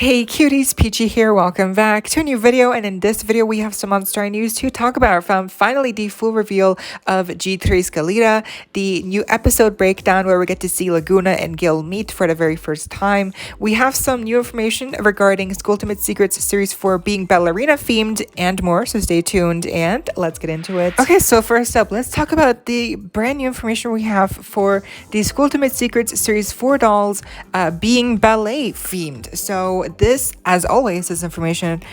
Hey cuties, PeachY here, welcome back to a new video, and in this video we have some Monster High news to talk about, from finally the full reveal of G3 Skelita, the new episode breakdown where we get to see Laguna and Gil meet for the very first time. We have some new information regarding Skultimate Secrets Series 4 being Ballerina themed and more, so stay tuned and let's get into it. Okay, so first up, let's talk about the brand new information we have for the Skultimate Secrets Series 4 dolls being ballet themed. So this, as always, this information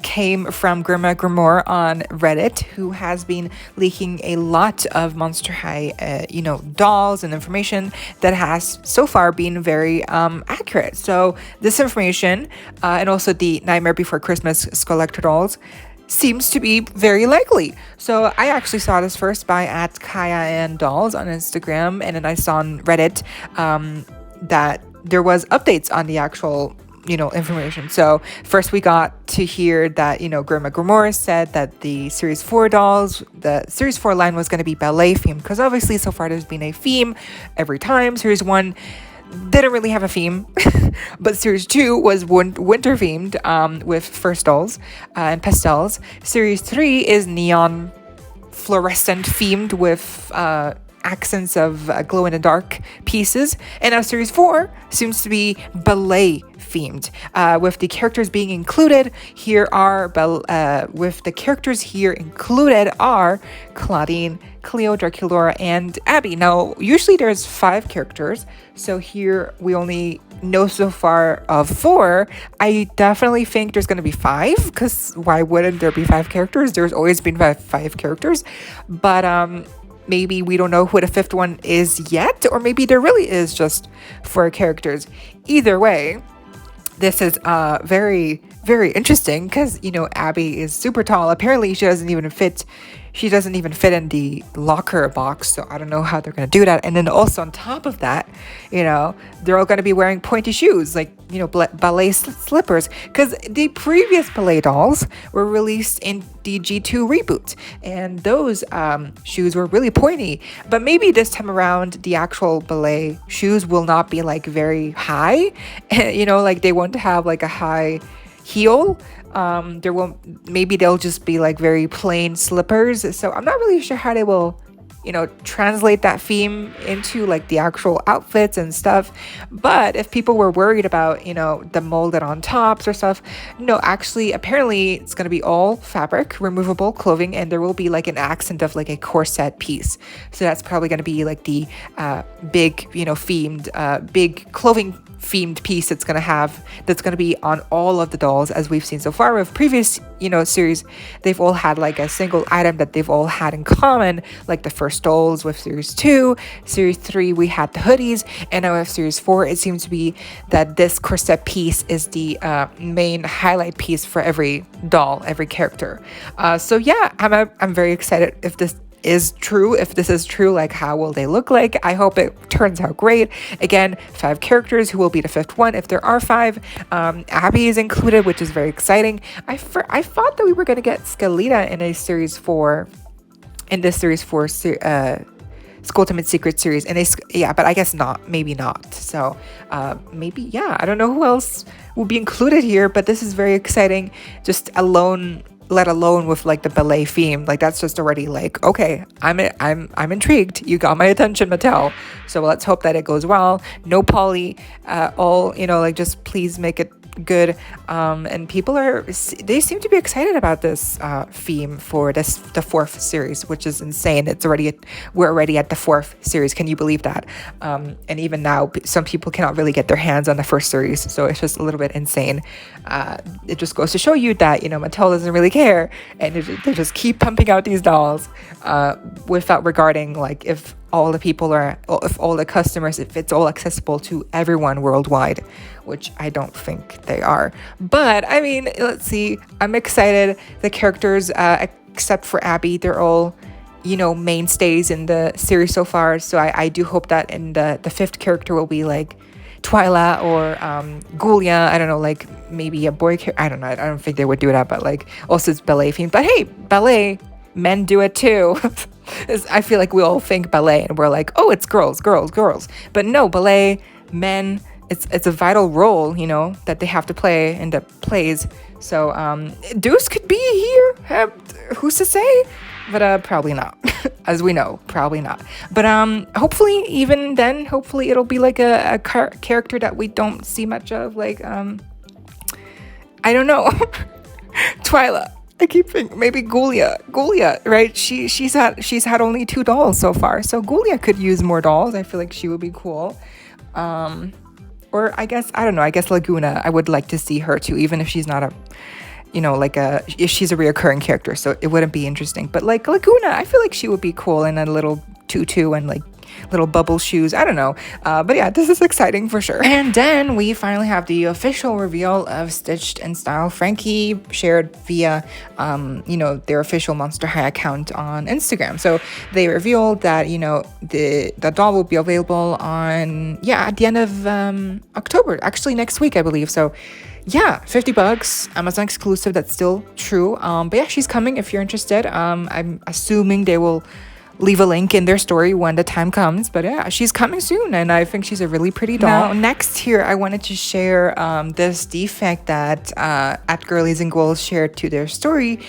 came from GrimmaGrimoire on Reddit, who has been leaking a lot of Monster High, dolls and information that has so far been very accurate. So this information and also the Nightmare Before Christmas Skelita dolls seems to be very likely. So I actually saw this first by @KayaAndDolls on Instagram, and then I saw on Reddit that there was updates on the actual information. So first we got to hear that GrimmaGrimoire said that the Series 4 dolls, the Series 4 line was going to be ballet themed, because obviously so far there's been a theme every time. Series 1 didn't really have a theme, but Series 2 was winter themed with first dolls and pastels. Series 3 is neon fluorescent themed with accents of glow in the dark pieces, and now Series 4 seems to be ballet themed, with the characters being included here are Claudine, Cleo, Draculaura, and Abby. Now usually there's 5 characters, so here we only know so far of 4. I definitely think there's going to be 5, because why wouldn't there be 5 characters? There's always been five characters, but maybe we don't know who the 5th one is yet, or maybe there really is just 4 characters. Either way, this is very, very interesting, because Abby is super tall. Apparently she doesn't even fit in the locker box, so I don't know how they're going to do that. And then also on top of that, they're all going to be wearing pointy shoes, like ballet slippers, because the previous ballet dolls were released in the G2 reboot, and those shoes were really pointy. But maybe this time around the actual ballet shoes will not be like very high, like they won't have like a high heel. Maybe they'll just be like very plain slippers. So I'm not really sure how they will translate that theme into like the actual outfits and stuff. But if people were worried about the molded on tops or stuff, no, actually apparently it's going to be all fabric, removable clothing, and there will be like an accent of like a corset piece. So that's probably going to be like the big themed big clothing themed piece that's going to be on all of the dolls, as we've seen so far with previous series. They've all had like a single item that they've all had in common, like the first dolls with Series 2, Series 3 we had the hoodies, and now with Series 4 it seems to be that this corset piece is the main highlight piece for every doll, every character. So yeah, I'm very excited if this is true. If this is true, like how will they look like? I hope it turns out great. Again, 5 characters. Who will be the 5th one if there are 5? Abby is included, which is very exciting. I thought that we were going to get Skelita in a Series 4, in this Series 4 Skultimate Secret series, and but I guess not, maybe not. So maybe, yeah, I don't know who else will be included here, but this is very exciting. Just let alone with like the ballet theme, like that's just already like, okay, I'm intrigued. You got my attention, Mattel. So let's hope that it goes well. No poly, like just please make it good. And people they seem to be excited about this theme for the 4th series, which is insane. We're already at the 4th series. Can you believe that? And even now some people cannot really get their hands on the 1st series, so it's just a little bit insane. It just goes to show you that Mattel doesn't really care, and they just keep pumping out these dolls without regarding like if all the people if all the customers, if it's all accessible to everyone worldwide, which I don't think they are. But I mean, let's see. I'm excited. The characters, except for Abby, they're all mainstays in the series so far. So I do hope that in the 5th character will be like Twyla or Gulia. I don't know, like maybe a boy character. I don't know. I don't think they would do that, but like also it's ballet themed. But hey, ballet, men do it too. I feel like we all think ballet and we're like, oh, it's girls. But no, ballet, men, it's a vital role, you know, that they have to play in the plays. So Deuce could be here. Who's to say? But probably not. As we know, probably not. But hopefully, even then, hopefully it'll be like a character that we don't see much of. Like I don't know, Twyla. I keep thinking maybe Gulia, right? She's had only 2 dolls so far, so Gulia could use more dolls. I feel like she would be cool. Or I guess, I don't know, I guess Laguna, I would like to see her too, even if she's not a, you know, like if she's a reoccurring character, so it wouldn't be interesting. But like Laguna, I feel like she would be cool in a little tutu and like little bubble shoes. I don't know. But yeah, this is exciting for sure. And then we finally have the official reveal of Stitched in Style. Frankie shared via, you know, their official Monster High account on Instagram. So they revealed that, you know, the doll will be available on, at the end of October, actually next week, I believe. So yeah, $50, Amazon exclusive. That's still true. But yeah, she's coming if you're interested. I'm assuming they will leave a link in their story when the time comes, but yeah, she's coming soon, and I think she's a really pretty doll. Now, next here, I wanted to share this defect that at Girlies and Ghouls shared to their story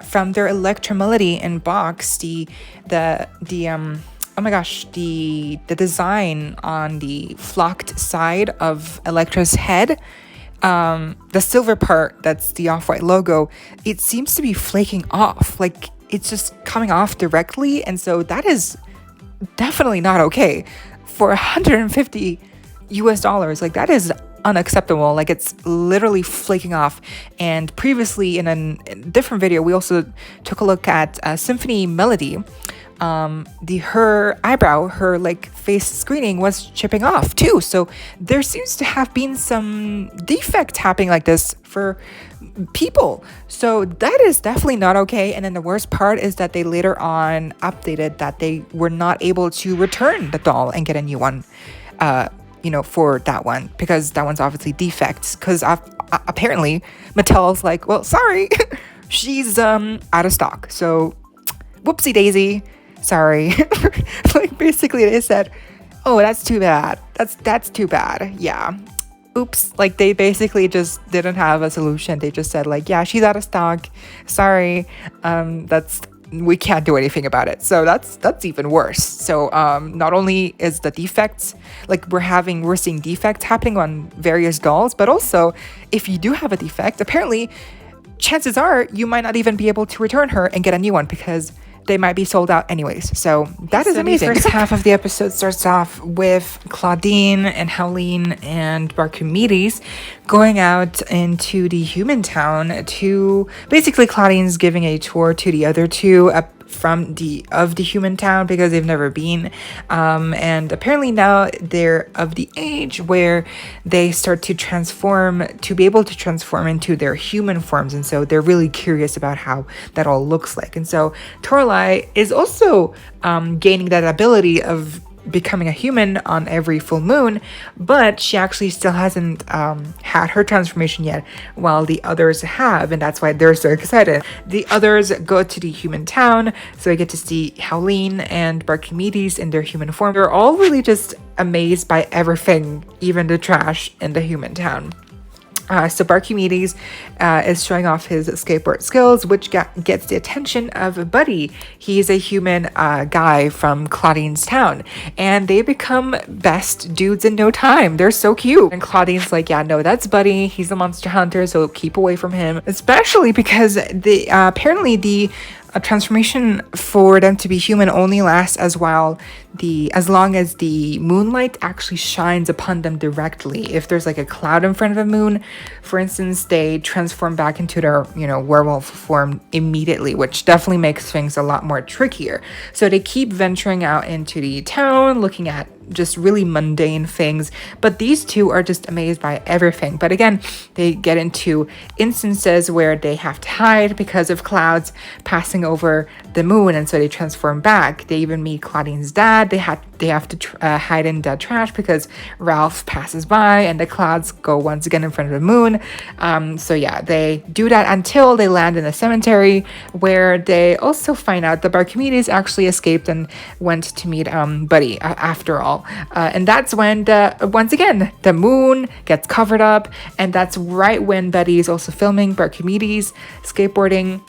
from their Electromelody in box. The oh my gosh, the design on the flocked side of Electra's head. The silver part, that's the Off-White logo, it seems to be flaking off. Like, it's just coming off directly, and so that is definitely not okay. For $150 US, like, that is unacceptable. Like, it's literally flaking off. And previously in a different video, we also took a look at Symphony Melody. Her eyebrow, her like face screening was chipping off too. So there seems to have been some defect happening like this for people. So that is definitely not okay. And then the worst part is that they later on updated that they were not able to return the doll and get a new one, you know, for that one, because that one's obviously defects. Because apparently Mattel's like, well, sorry, she's out of stock. So whoopsie daisy. Sorry. Like, basically they said, oh, that's too bad. That's too bad. Yeah. Oops. Like, they basically just didn't have a solution. They just said, like, yeah, she's out of stock. Sorry. We can't do anything about it. So that's even worse. So not only is the defects, like, we're seeing defects happening on various dolls, but also if you do have a defect, apparently chances are you might not even be able to return her and get a new one, because they might be sold out anyways. So that is amazing. The first half of the episode starts off with Claudine and Howleen and Barkimedes going out into the human town to, basically Claudine's giving a tour to the other two from the human town, because they've never been, and apparently now they're of the age where they start to be able to transform into their human forms, and so they're really curious about how that all looks like. And so Toralei is also gaining that ability of becoming a human on every full moon, but she actually still hasn't had her transformation yet, while the others have, and that's why they're so excited. The others go to the human town, so I get to see Howleen and Barkimedes in their human form. They're all really just amazed by everything, even the trash in the human town. So Barkimedes is showing off his skateboard skills, which gets the attention of Buddy. He's a human guy from Claudine's town, and they become best dudes in no time. They're so cute. And Claudine's like, yeah, no, that's Buddy. He's a monster hunter, so keep away from him. Especially because apparently the transformation for them to be human only lasts as long as the moonlight actually shines upon them directly. If there's like a cloud in front of the moon, for instance, they transform back into their, werewolf form immediately, which definitely makes things a lot more trickier. So they keep venturing out into the town, looking at just really mundane things, but these two are just amazed by everything. But again, they get into instances where they have to hide because of clouds passing over the moon, and so they transform back. They even meet Claudine's dad. They they have to hide in the trash because Ralph passes by and the clouds go once again in front of the moon. So yeah, they do that until they land in a cemetery where they also find out that Archimedes actually escaped and went to meet Buddy after all. And that's when once again the moon gets covered up, and that's right when Buddy is also filming Archimedes skateboarding,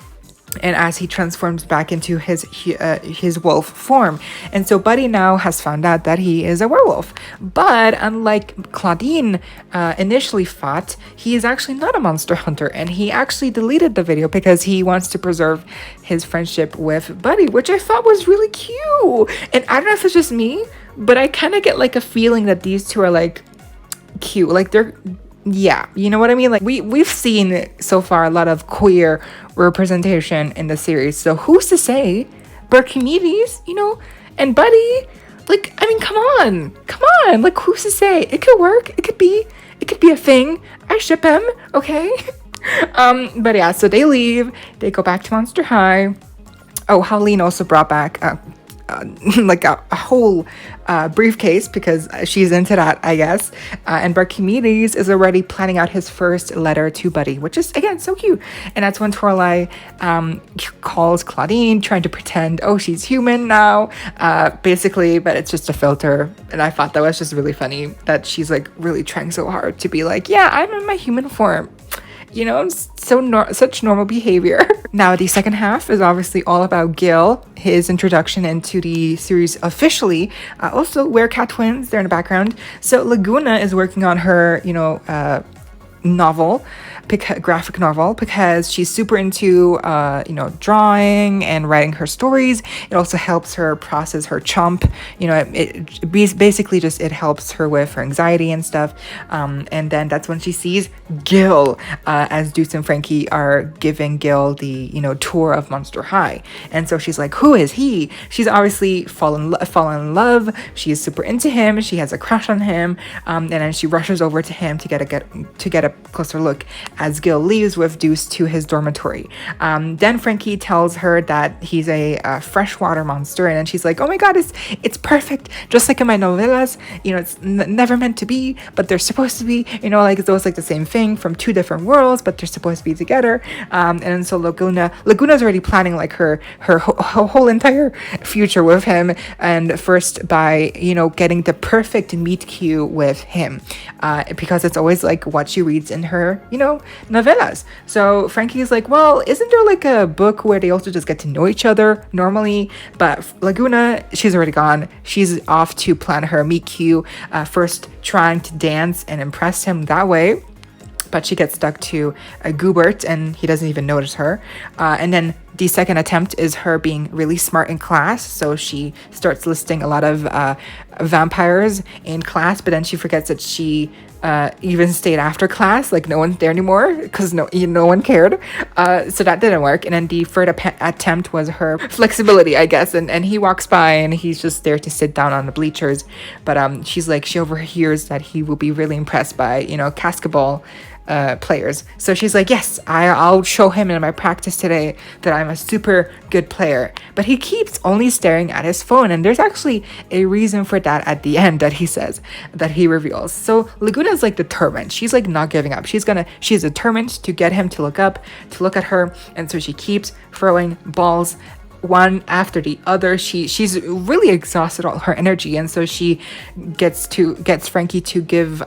and as he transforms back into his wolf form. And so Buddy now has found out that he is a werewolf. But unlike Claudine initially thought, he is actually not a monster hunter, and he actually deleted the video because he wants to preserve his friendship with Buddy, which I thought was really cute. And I don't know if it's just me, but I kind of get like a feeling that these two are like cute, like they're, yeah, you know what I mean? Like we've seen so far a lot of queer representation in the series, so who's to say Archimedes, you know, and Buddy, like, I mean, come on, like, who's to say? It could work, it could be a thing. I ship him, okay? But yeah, so they leave, they go back to Monster High. Oh, Howleen also brought back like a whole briefcase because she's into that, I guess. And Archimedes is already planning out his first letter to Buddy, which is, again, so cute. And that's when Torlai calls Claudine, trying to pretend, oh, she's human now, basically, but it's just a filter. And I thought that was just really funny that she's like really trying so hard to be like, yeah, I'm in my human form. You know, such normal behavior. Now, the second half is obviously all about Gil, his introduction into the series officially. Also, Werecat twins, they're in the background. So Laguna is working on her, novel, graphic novel, because she's super into drawing and writing her stories. It also helps her process her chomp. It basically just, it helps her with her anxiety and stuff. And then that's when she sees Gil, as Deuce and Frankie are giving Gil the tour of Monster High. And so she's like, who is he? She's obviously fallen in love. She's super into him. She has a crush on him. And then she rushes over to him to get a closer look as Gil leaves with Deuce to his dormitory. Then Frankie tells her that he's a freshwater monster, and then she's like, oh my god, it's perfect, just like in my novellas. It's never meant to be, but they're supposed to be. Like it's always like the same thing from two different worlds, but they're supposed to be together. And so Laguna's already planning like her whole entire future with him, and first by getting the perfect meet cute with him, because it's always like what she reads in her novellas. So Frankie is like, well, isn't there like a book where they also just get to know each other normally? But Laguna, she's already gone. She's off to plan her meet cute, first trying to dance and impress him that way, but she gets stuck to Goobert and he doesn't even notice her. And then the second attempt is her being really smart in class. So she starts listing a lot of vampires in class, but then she forgets that she even stayed after class, like no one's there anymore because no one cared. So that didn't work. And then the third attempt was her flexibility, I guess. And he walks by and he's just there to sit down on the bleachers. But she's like, she overhears that he will be really impressed by basketball players. So she's like, yes, I'll show him in my practice today that I'm a super good player. But he keeps only staring at his phone, and there's actually a reason for that at the end that he reveals. So Laguna's like determined. She's like not giving up. She's determined to get him to look at her, and so she keeps throwing balls one after the other. She's really exhausted all her energy, and so she gets Frankie to give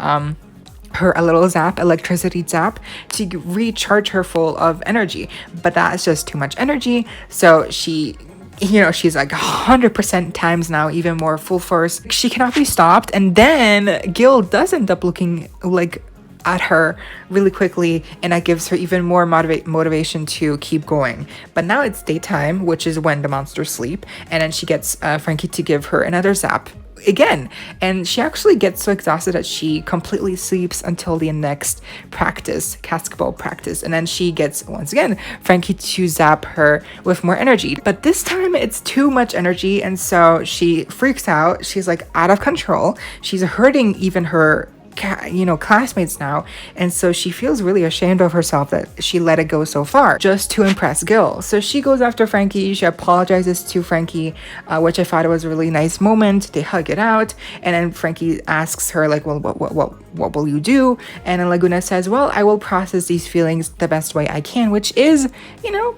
her a little electricity zap to recharge her full of energy, but that's just too much energy. So she's like 100% times now, even more full force. She cannot be stopped. And then Gil does end up looking like at her really quickly, and that gives her even more motivation to keep going. But now it's daytime, which is when the monsters sleep, and then she gets Frankie to give her another zap again, and she actually gets so exhausted that she completely sleeps until the next basketball practice, and then she gets once again Frankie to zap her with more energy, but this time it's too much energy, and so she freaks out. She's like out of control. She's hurting even her classmates now, and so she feels really ashamed of herself that she let it go so far just to impress Gil. So she goes after Frankie. She apologizes to Frankie, which I thought it was a really nice moment. They hug it out, and then Frankie asks her like, well, what will you do? And then Laguna says, well, I will process these feelings the best way I can, which is,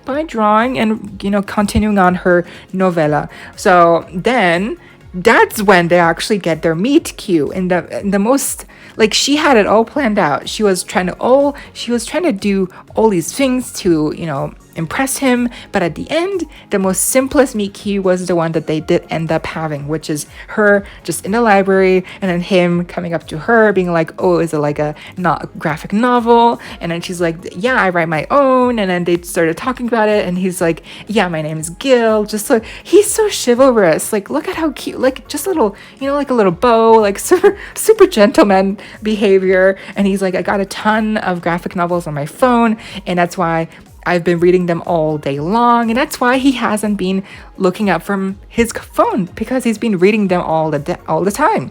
by drawing and, continuing on her novella. So then that's when they actually get their meet cute in the most, like, she had it all planned out. She was trying to do all these things to, impress him, but at the end, the most simplest meet cute was the one that they did end up having, which is her just in the library, and then him coming up to her being like, oh, is it like a not graphic novel? And then she's like, yeah, I write my own. And then they started talking about it, and he's like, yeah, my name is Gil. Just like, he's so chivalrous. Like, look at how cute, like just a little, like a little bow, like super gentleman behavior. And he's like, I got a ton of graphic novels on my phone, and that's why I've been reading them all day long, and that's why he hasn't been looking up from his phone, because he's been reading them all the time.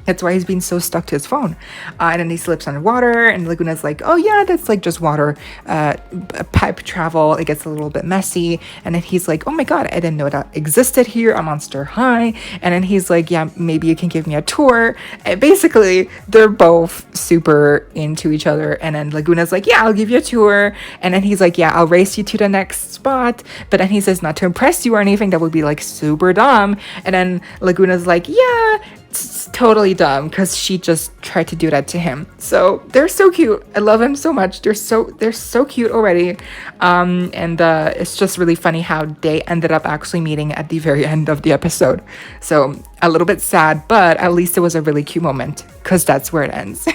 That's why he's been so stuck to his phone. And then he slips underwater, and Laguna's like, oh yeah, that's like just water, pipe travel. It gets a little bit messy. And then he's like, oh my God, I didn't know that existed here on Monster High. And then he's like, yeah, maybe you can give me a tour. And basically, they're both super into each other. And then Laguna's like, yeah, I'll give you a tour. And then he's like, yeah, I'll race you to the next spot. But then he says not to impress you or anything. That would be like super dumb. And then Laguna's like, yeah, it's totally dumb, because she just tried to do that to him. So they're so cute. I love him so much. They're so cute already. And it's just really funny how they ended up actually meeting at the very end of the episode. So a little bit sad, but at least it was a really cute moment, because that's where it ends.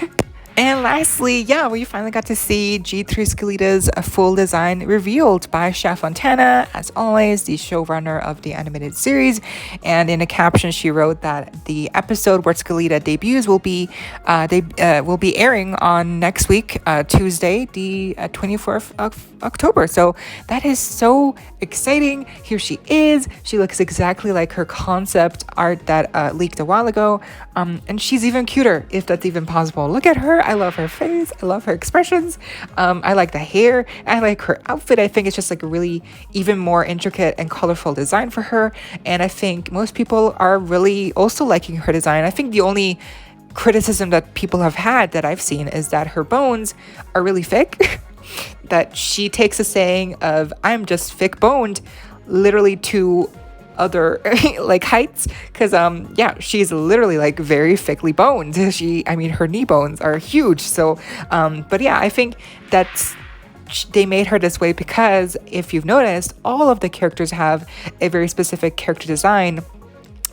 And lastly, we finally got to see G3 Skelita's full design revealed by sheafontana, as always, the showrunner of the animated series. And in a caption, she wrote that the episode where Skelita debuts will be airing on next week, Tuesday, the 24th of October. So that is so exciting. Here she is. She looks exactly like her concept art that leaked a while ago. And she's even cuter, if that's even possible. Look at her. I love her face. I love her expressions. I like the hair. I like her outfit. I think it's just like a really even more intricate and colorful design for her. And I think most people are really also liking her design. I think the only criticism that people have had that I've seen is that her bones are really thick. That she takes a saying of I'm just thick boned literally to other like heights, because she's literally like very thickly boned. Her knee bones are huge. So but yeah, I think that's they made her this way because if you've noticed, all of the characters have a very specific character design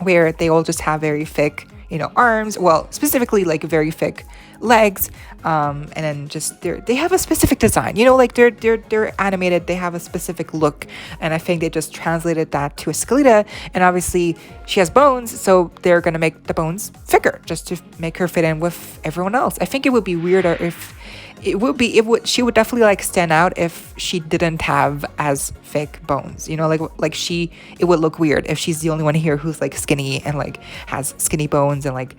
where they all just have very thick arms, well, specifically like very thick legs, and then just they have a specific design, like they're animated, they have a specific look, and I think they just translated that to a Skelita, and obviously she has bones, so they're gonna make the bones thicker just to make her fit in with everyone else. I think it would be weirder if she would definitely like stand out if she didn't have as thick bones, it would look weird if she's the only one here who's like skinny and like has skinny bones, and like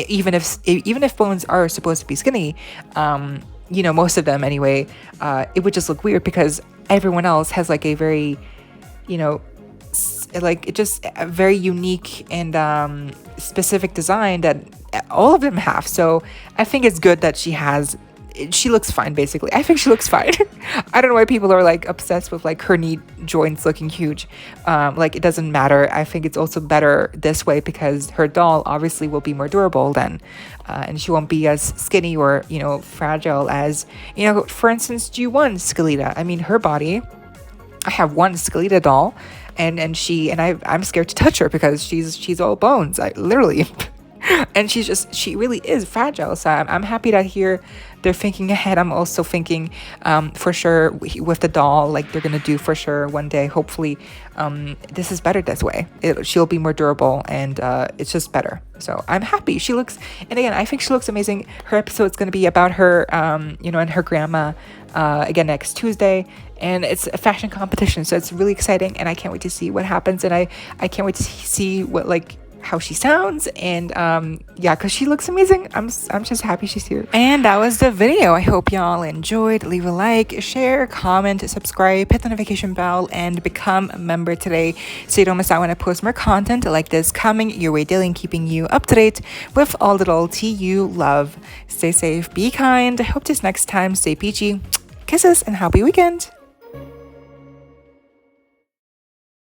even if bones are supposed to be skinny, most of them anyway, it would just look weird because everyone else has like a very like it just a very unique and specific design that all of them have. So I think it's good that she looks fine, basically. I think she looks fine. I don't know why people are like obsessed with like her knee joints looking huge. Like it doesn't matter. I think it's also better this way because her doll obviously will be more durable then, and she won't be as skinny or fragile as for instance G1 Skelita. I mean, her body. I have one Skelita doll, and I'm scared to touch her because she's all bones. I literally. And she really is fragile. So I'm happy that here they're thinking ahead. I'm also thinking for sure with the doll, like they're gonna do for sure one day, hopefully this is better this way. She'll be more durable, and it's just better. So I'm happy. She looks, and again, I think she looks amazing. Her episode's gonna be about her and her grandma again next Tuesday, and it's a fashion competition, so it's really exciting, and I can't wait to see what happens, and I can't wait to see what like how she sounds, and yeah, because she looks amazing. I'm just happy she's here. And that was the video. I hope y'all enjoyed. Leave a like, share, comment, subscribe, hit the notification bell, and become a member today so you don't miss out when I post more content like this coming your way daily and keeping you up to date with all the little tea you love. Stay safe, be kind. I hope this next time. Stay peachy. Kisses and happy weekend.